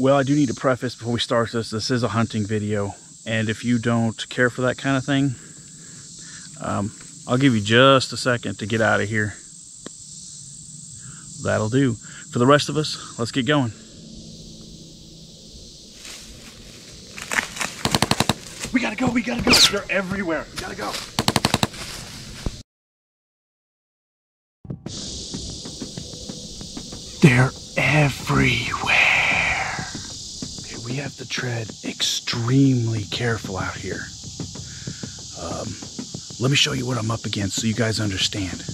Well, I do need to preface before we start this. This is a hunting video, and if you don't care for that kind of thing, I'll give you just a second to get out of here. That'll do. For the rest of us, let's get going. We gotta go, we gotta go. They're everywhere. We gotta go. They're everywhere. Okay, we have to tread extremely careful out here. Let me show you what I'm up against so you guys understand.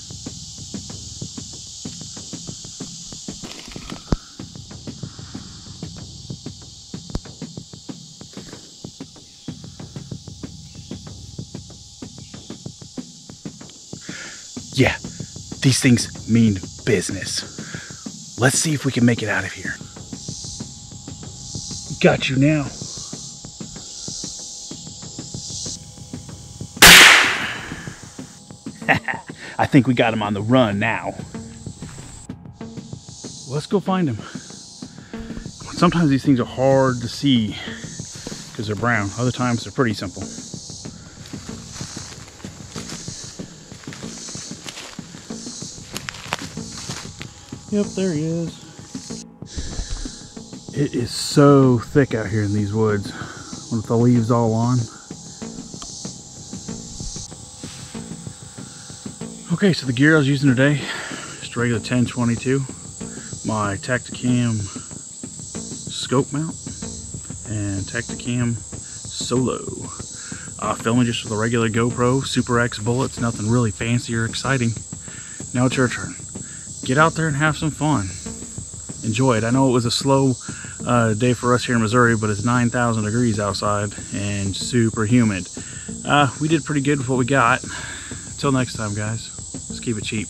Yeah, these things mean business. Let's see if we can make it out of here. Got you now. I think we got him on the run now. Let's go find him. Sometimes these things are hard to see because they're brown. Other times they're pretty simple. Yep, there he is. It is so thick out here in these woods with the leaves all on. Okay, so the gear I was using today, just a regular 10-22, my Tacticam scope mount, and Tacticam Solo. Filming just with a regular GoPro, Super X bullets, nothing really fancy or exciting. Now it's your turn. Get out there and have some fun. Enjoy it. I know it was a slow day for us here in Missouri, but it's 9,000 degrees outside and super humid. We did pretty good with what we got. Until next time, guys. Let's keep it cheap.